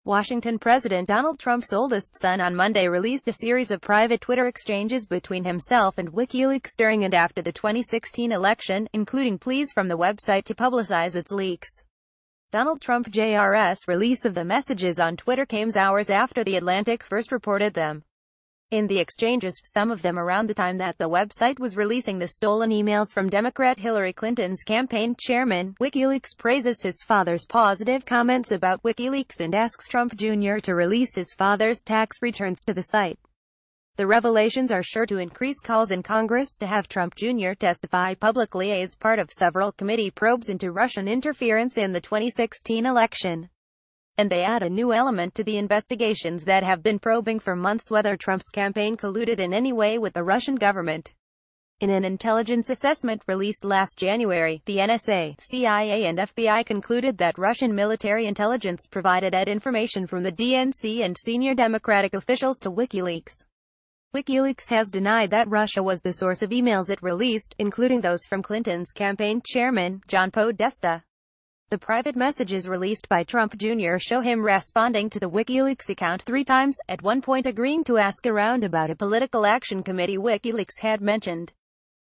Washington President Donald Trump's oldest son on Monday released a series of private Twitter exchanges between himself and WikiLeaks during and after the 2016 election, including pleas from the website to publicize its leaks. Donald Trump Jr.'s release of the messages on Twitter came hours after The Atlantic first reported them. In the exchanges, some of them around the time that the website was releasing the stolen emails from Democrat Hillary Clinton's campaign chairman, WikiLeaks praises his father's positive comments about WikiLeaks and asks Trump Jr. to release his father's tax returns to the site. The revelations are sure to increase calls in Congress to have Trump Jr. testify publicly as part of several committee probes into Russian interference in the 2016 election. And they add a new element to the investigations that have been probing for months whether Trump's campaign colluded in any way with the Russian government. In an intelligence assessment released last January, the NSA, CIA and FBI concluded that Russian military intelligence provided information from the DNC and senior Democratic officials to WikiLeaks. WikiLeaks has denied that Russia was the source of emails it released, including those from Clinton's campaign chairman, John Podesta. The private messages released by Trump Jr. show him responding to the WikiLeaks account 3 times, at one point agreeing to ask around about a political action committee WikiLeaks had mentioned.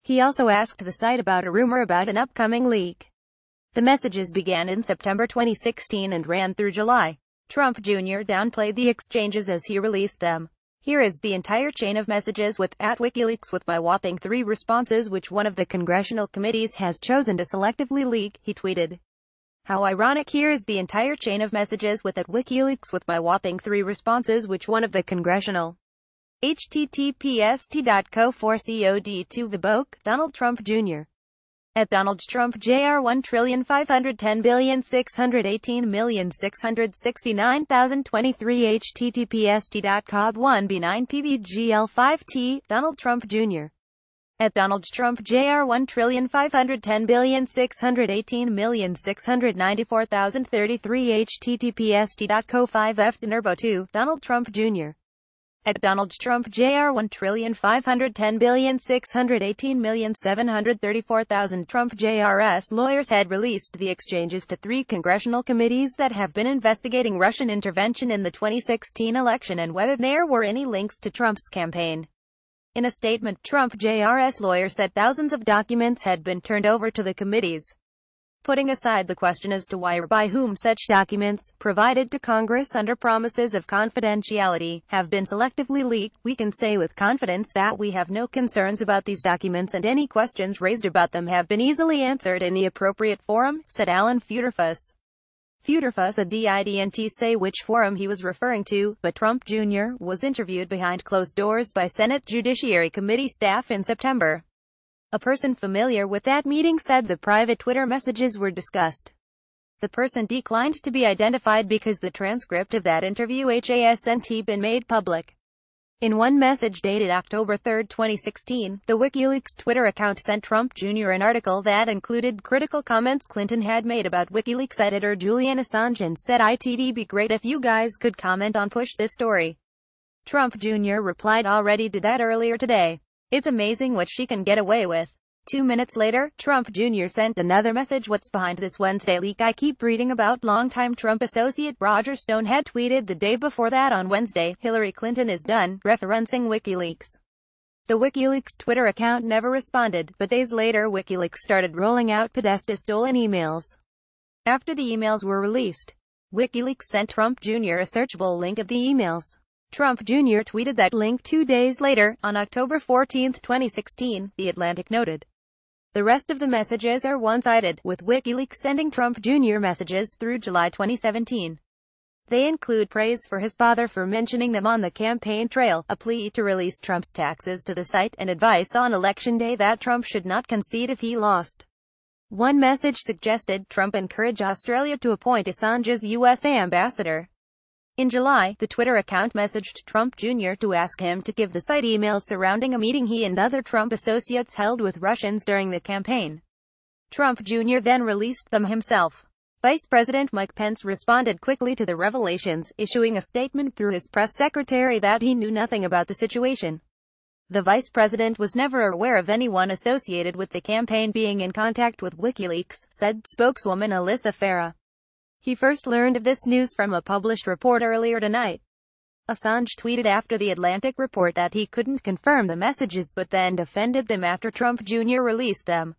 He also asked the site about a rumor about an upcoming leak. The messages began in September 2016 and ran through July. Trump Jr. downplayed the exchanges as he released them. Here is the entire chain of messages with @WikiLeaks with my whopping 3 responses which one of the congressional committees has chosen to selectively leak, he tweeted. How ironic. Here is the entire chain of messages with @WikiLeaks with my whopping 3 responses which one of the congressional https://t.co/cod2viboke, Donald Trump Jr. Donald Trump Jr. 1,510,618,669,023 https://t.cob1b9pbgl5t, Donald Trump Jr. Donald Trump Jr. 1,510,618,694,033 https://t.co5f-nervo2, Donald Trump Jr. Donald Trump Jr. 1,510,618,734,000 Trump Jr.'s lawyers had released the exchanges to 3 congressional committees that have been investigating Russian intervention in the 2016 election and whether there were any links to Trump's campaign. In a statement, Trump Jr.'s lawyer said thousands of documents had been turned over to the committees. Putting aside the question as to why or by whom such documents, provided to Congress under promises of confidentiality, have been selectively leaked, we can say with confidence that we have no concerns about these documents and any questions raised about them have been easily answered in the appropriate forum, said Alan Futerfas. Futerfas didn't say which forum he was referring to, but Trump Jr. was interviewed behind closed doors by Senate Judiciary Committee staff in September. A person familiar with that meeting said the private Twitter messages were discussed. The person declined to be identified because the transcript of that interview hasn't been made public. In one message dated October 3, 2016, the WikiLeaks Twitter account sent Trump Jr. an article that included critical comments Clinton had made about WikiLeaks editor Julian Assange and said it'd be great if you guys could comment on push this story. Trump Jr. replied already did that earlier today. It's amazing what she can get away with. 2 minutes later, Trump Jr. sent another message. What's behind this Wednesday leak I keep reading about? Longtime Trump associate Roger Stone had tweeted the day before that on Wednesday, Hillary Clinton is done, referencing WikiLeaks. The WikiLeaks Twitter account never responded, but days later WikiLeaks started rolling out Podesta's stolen emails. After the emails were released, WikiLeaks sent Trump Jr. a searchable link of the emails. Trump Jr. tweeted that link 2 days later, on October 14, 2016, The Atlantic noted. The rest of the messages are one-sided, with WikiLeaks sending Trump Jr. messages through July 2017. They include praise for his father for mentioning them on the campaign trail, a plea to release Trump's taxes to the site, and advice on Election Day that Trump should not concede if he lost. One message suggested Trump encourage Australia to appoint Assange's U.S. ambassador. In July, the Twitter account messaged Trump Jr. to ask him to give the site emails surrounding a meeting he and other Trump associates held with Russians during the campaign. Trump Jr. then released them himself. Vice President Mike Pence responded quickly to the revelations, issuing a statement through his press secretary that he knew nothing about the situation. The vice president was never aware of anyone associated with the campaign being in contact with WikiLeaks, said spokeswoman Alyssa Farah. He first learned of this news from a published report earlier tonight. Assange tweeted after the Atlantic report that he couldn't confirm the messages but then defended them after Trump Jr. released them.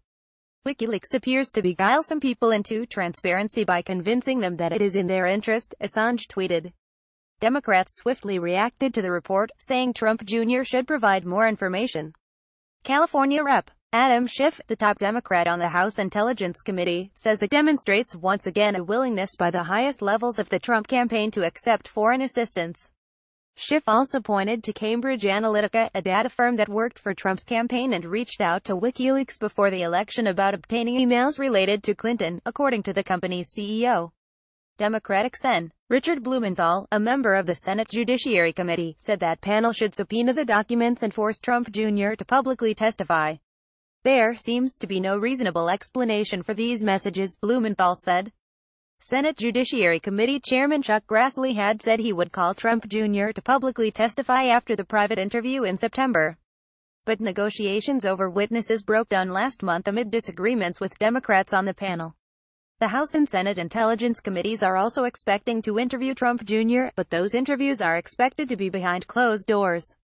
WikiLeaks appears to beguile some people into transparency by convincing them that it is in their interest, Assange tweeted. Democrats swiftly reacted to the report, saying Trump Jr. should provide more information. California Rep. Adam Schiff, the top Democrat on the House Intelligence Committee, says it demonstrates once again a willingness by the highest levels of the Trump campaign to accept foreign assistance. Schiff also pointed to Cambridge Analytica, a data firm that worked for Trump's campaign and reached out to WikiLeaks before the election about obtaining emails related to Clinton, according to the company's CEO. Democratic Sen. Richard Blumenthal, a member of the Senate Judiciary Committee, said that panel should subpoena the documents and force Trump Jr. to publicly testify. There seems to be no reasonable explanation for these messages, Blumenthal said. Senate Judiciary Committee Chairman Chuck Grassley had said he would call Trump Jr. to publicly testify after the private interview in September. But negotiations over witnesses broke down last month amid disagreements with Democrats on the panel. The House and Senate Intelligence Committees are also expecting to interview Trump Jr., but those interviews are expected to be behind closed doors.